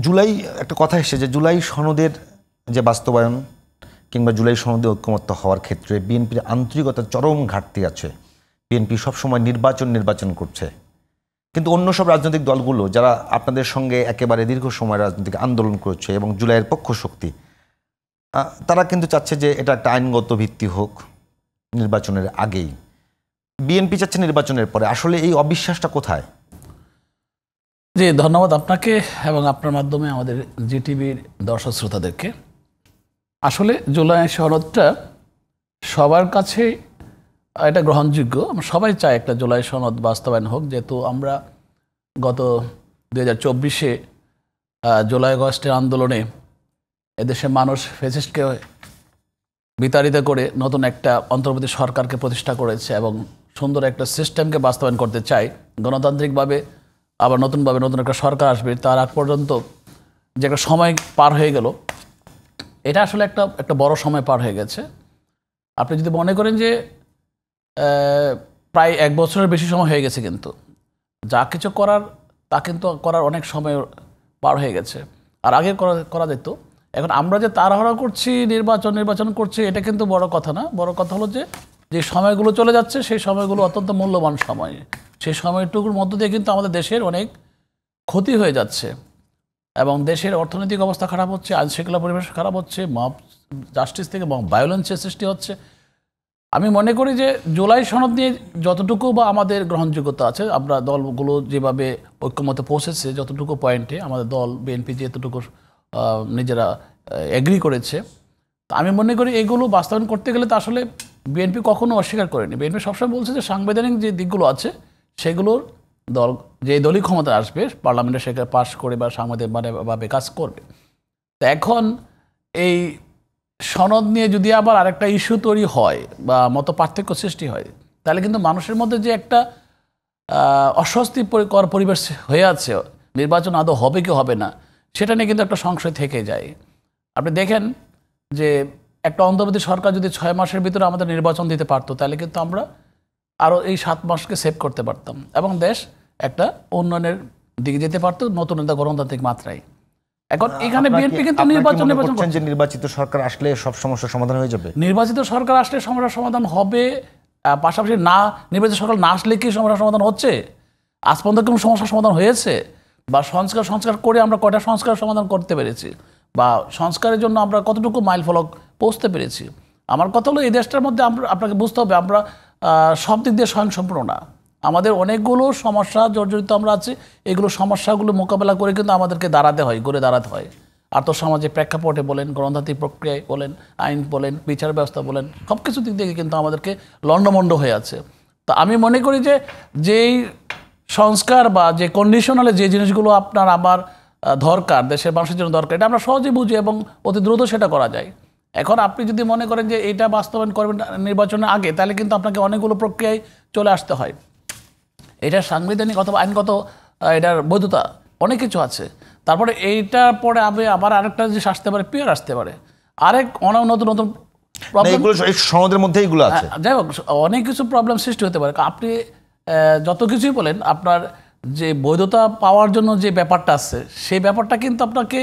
জুলাই একটা কথা এসেছে যে জুলাই সনদের যে বাস্তবায়ন কিংবা জুলাই সনদে ঐক্যমত্য হওয়ার ক্ষেত্রে বিএনপির আন্তরিকতার চরম ঘাটতি আছে। বিএনপি সবসময় নির্বাচন করছে, কিন্তু অন্য সব রাজনৈতিক দলগুলো যারা আপনাদের সঙ্গে একেবারে দীর্ঘ সময় রাজনৈতিক আন্দোলন করছে এবং জুলাইয়ের পক্ষ শক্তি, তারা কিন্তু চাচ্ছে যে এটা একটা আইনগত ভিত্তি হোক নির্বাচনের আগেই। বিএনপি চাচ্ছে নির্বাচনের পরে। আসলে এই অবিশ্বাসটা কোথায়? জি, ধন্যবাদ আপনাকে এবং আপনার মাধ্যমে আমাদের জিটিভির দর্শক শ্রোতাদেরকে। আসলে জুলাই সনদটা সবার কাছে এটা গ্রহণযোগ্য। আমরা সবাই চাই একটা জুলাই সনদ বাস্তবায়ন হোক, যেহেতু আমরা গত 2024-এ জুলাই আগস্টের আন্দোলনে এদেশের মানুষ ফ্যাসিস্টকে বিতাড়িত করে নতুন একটা অন্তর্বর্তী সরকারকে প্রতিষ্ঠা করেছে এবং সুন্দর একটা সিস্টেমকে বাস্তবায়ন করতে চাই গণতান্ত্রিকভাবে। আবার নতুনভাবে নতুন একটা সরকার আসবে, তার আগ পর্যন্ত যে একটা সময় পার হয়ে গেল, এটা আসলে একটা বড় সময় পার হয়ে গেছে। আপনি যদি মনে করেন যে প্রায় 1 বছরের বেশি সময় হয়ে গেছে, কিন্তু যা কিছু করার তা কিন্তু করার অনেক সময় পার হয়ে গেছে, আর আগে করা যেত। এখন আমরা যে তাড়াহুড়া করছি, নির্বাচন করছি, এটা কিন্তু বড় কথা না। বড় কথা হলো যে সময়গুলো চলে যাচ্ছে, সেই সময়গুলো অত্যন্ত মূল্যবান সময়। সেই সময়টুকুর মধ্য দিয়ে কিন্তু আমাদের দেশের অনেক ক্ষতি হয়ে যাচ্ছে এবং দেশের অর্থনৈতিক অবস্থা খারাপ হচ্ছে, আইনশৃঙ্খলা পরিবেশ খারাপ হচ্ছে, মব জাস্টিস থেকে ভায়োলেন্সের সৃষ্টি হচ্ছে। আমি মনে করি যে জুলাই সনদ নিয়ে যতটুকু বা আমাদের গ্রহণযোগ্যতা আছে, আমরা দলগুলো যেভাবে ঐক্যমতে পৌঁছেছে, যতটুকু পয়েন্টে আমাদের দল বিএনপি যেতটুকু নিজেরা এগ্রি করেছে, আমি মনে করি এগুলো বাস্তবায়ন করতে গেলে তো আসলে বিএনপি কখনো অস্বীকার করেনি। বিএনপি সবসময় বলছে যে সাংবিধানিক যে দিকগুলো আছে সেগুলোর যে দলই ক্ষমতা আসবে পার্লামেন্টে সেখানে পাশ করে বা সাংবিধানিক ভাবে কাজ করবে। তো এখন এই সনদ নিয়ে যদি আবার আরেকটা ইস্যু তৈরি হয় বা মত পার্থক্য সৃষ্টি হয়, তাহলে কিন্তু মানুষের মধ্যে যে একটা অস্বস্তিকর পরিবেশ হয়ে আছে, নির্বাচন আদৌ হবে কি হবে না সেটা নিয়ে কিন্তু একটা সংশয় থেকে যায়। আপনি দেখেন যে একটা অন্তর্বর্তী সরকার যদি 6 মাসের ভিতরে আমাদের নির্বাচন দিতে পারতো, তাহলে কিন্তু আমরা আরও এই 7 মাসকে সেভ করতে পারতাম এবং দেশ একটা উন্নয়নের দিকে যেতে পারতো নতুন একটা গণতান্ত্রিক মাত্রায়। এখন এখানে বিএনপি কিন্তু নির্বাচিত সরকার আসলে সব সমস্যার সমাধান হয়ে যাবে। নির্বাচিত সরকার আসলে সমস্যার সমাধান হবে, পাশাপাশি না নির্বাচিত সরকার না আসলে কি সমস্যার সমাধান হচ্ছে? আজ পর্যন্ত কোনো সমস্যার সমাধান হয়েছে? বা সংস্কার করে আমরা কয়টা সংস্কার সমাধান করতে পেরেছি, বা সংস্কারের জন্য আমরা কতটুকু মাইল ফলক পৌঁছতে পেরেছি? আমার কথা হলো এই দেশটার মধ্যে আপনাকে বুঝতে হবে আমরা সব দিক দিয়ে স্বয়ংসম্পূর্ণ না। আমাদের অনেকগুলো সমস্যা জর্জরিত আমরা আছি। এগুলো সমস্যাগুলো মোকাবেলা করে কিন্তু আমাদেরকে ঘুরে দাঁড়াতে হয়। আর্থসামাজিক প্রেক্ষাপটে বলেন, গণতান্ত্রিক প্রক্রিয়ায় বলেন, আইন বলেন, বিচার ব্যবস্থা বলেন, সব কিছু দিক থেকে কিন্তু আমাদেরকে লণ্ডভণ্ড হয়ে আছে। তো আমি মনে করি যে যেই সংস্কার বা যে কন্ডিশনালে যে জিনিসগুলো আপনার আমার দরকার, দেশের মানুষের জন্য দরকার, এটা আমরা সহজে বুঝি এবং অতি দ্রুত সেটা করা যায়। এখন আপনি যদি মনে করেন যে এটা বাস্তবায়ন করবেন নির্বাচনের আগে, তাহলে কিন্তু আপনাকে অনেকগুলো প্রক্রিয়ায় চলে আসতে হয়। এটা সাংবিধানিক অথবা আইনগত এটার বৈধতা অনেক কিছু আছে। তারপরে এইটার পরে আবার আরেকটা জিনিস আসতে পারে, পিয়ার আসতে পারে, আরেক নতুন সনদের মধ্যে এগুলো আছে। যাই হোক, অনেক কিছু প্রবলেম সৃষ্টি হতে পারে। আপনি যত কিছুই বলেন, আপনার যে বৈধতা পাওয়ার জন্য যে ব্যাপারটা আছে, সেই ব্যাপারটা কিন্তু আপনাকে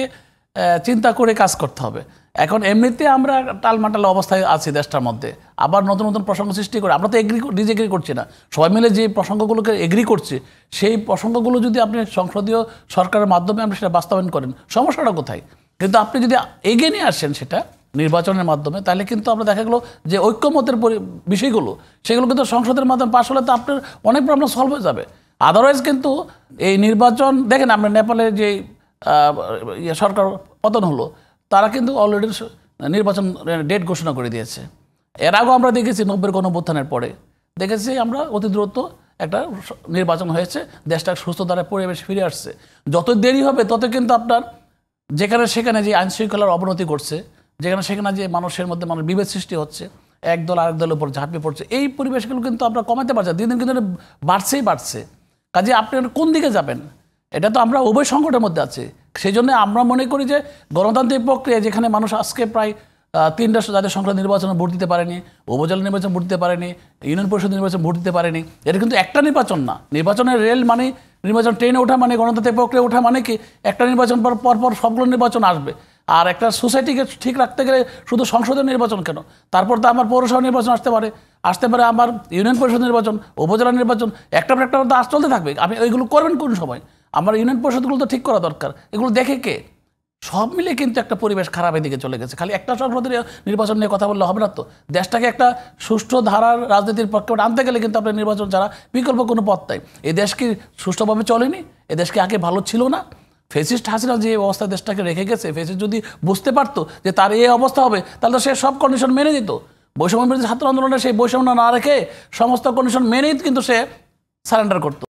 চিন্তা করে কাজ করতে হবে। এখন এমনিতে আমরা টালমাটাল অবস্থায় আছি দেশটার মধ্যে, আবার নতুন নতুন প্রসঙ্গ সৃষ্টি করে আমরা তো ডিসএগ্রি করছি না, সবাই মিলে যে প্রসঙ্গগুলোকে এগ্রি করছি, সেই প্রসঙ্গগুলো যদি আপনি সংসদীয় সরকারের মাধ্যমে আপনি সেটা বাস্তবায়ন করেন, সমস্যাটা কোথায়? কিন্তু আপনি যদি এগিয়ে নিয়ে আসেন সেটা নির্বাচনের মাধ্যমে, তাহলে কিন্তু আমরা দেখা গেলো যে ঐক্যমতের বিষয়গুলো সেগুলো কিন্তু সংসদের মাধ্যমে পাশ হলে তো আপনার অনেক প্রবলেম সলভ হয়ে যাবে। আদারওয়াইজ কিন্তু এই নির্বাচন দেখেন, আমরা নেপালে যে সরকার পতন হলো, তারা কিন্তু অলরেডি নির্বাচন ডেট ঘোষণা করে দিয়েছে। এর আগেও আমরা দেখেছি 90-এর গণঅভ্যুত্থানের পরে দেখেছি আমরা অতি দ্রুত একটা নির্বাচন হয়েছে, দেশটা সুস্থ ধারায় পরিবেশ ফিরে আসছে। যত দেরি হবে তত কিন্তু আপনার যেখানে সেখানে যে আইন শৃঙ্খলার অবনতি ঘটছে, যেখানে সেখানে যে মানুষের মধ্যে বিভেদ সৃষ্টি হচ্ছে, এক দল আরেক দলের উপর ঝাঁপিয়ে পড়ছে, এই পরিবেশগুলো কিন্তু আমরা কমাতে পারছি। দিন দিন কিন্তু বাড়ছে। কাজে আপনি কোন দিকে যাবেন, এটা তো আমরা উভয় সংকটের মধ্যে আছি। সেই জন্য আমরা মনে করি যে গণতান্ত্রিক প্রক্রিয়া, যেখানে মানুষ আজকে প্রায় 3টা জাতীয় সংসদ নির্বাচনে ভোট দিতে পারেনি, উপজেলা নির্বাচন ভোট দিতে পারেনি, ইউনিয়ন পরিষদ নির্বাচন ভোট দিতে পারেনি, এটা কিন্তু একটা নির্বাচন না। নির্বাচনের রেল মানে নির্বাচন ট্রেনে ওঠা মানে গণতান্ত্রিক প্রক্রিয়া ওঠা মানে কি একটা নির্বাচন পর সবগুলো নির্বাচন আসবে। আর একটা সোসাইটিকে ঠিক রাখতে গেলে শুধু সংসদের নির্বাচন কেন, তারপর তো আমার পৌরসভা নির্বাচন আসতে পারে আমার ইউনিয়ন পরিষদ নির্বাচন, উপজেলা নির্বাচন, একটা তো চলতে থাকবে। আপনি ওইগুলো করবেন কোন সময়? আমার ইউনিয়ন পরিষদগুলো তো ঠিক করা দরকার। এগুলো দেখে কে? সব মিলে কিন্তু একটা পরিবেশ খারাপের দিকে চলে গেছে। খালি একটা সংসদের নির্বাচন নিয়ে কথা বললে হবে না তো। দেশটাকে একটা সুষ্ঠু ধারার রাজনীতির পক্ষে আনতে গেলে কিন্তু আপনার নির্বাচন ছাড়া বিকল্প কোনো পথ নাই। এই দেশ কি সুষ্ঠুভাবে চলেনি? এ দেশ কি আগে ভালো ছিল না? ফেসিস্ট হাসিনা যে অবস্থা দেশটাকে রেখে গেছে, ফেসিস্ট যদি বুঝতে পারতো যে তার এই অবস্থা হবে, তাহলে তো সে সব কন্ডিশন মেনে দিত। বৈষম্য বিরোধী ছাত্র আন্দোলনে সেই বৈষম্য না রেখে সমস্ত কন্ডিশন মেনেই কিন্তু সে সারেন্ডার করতো।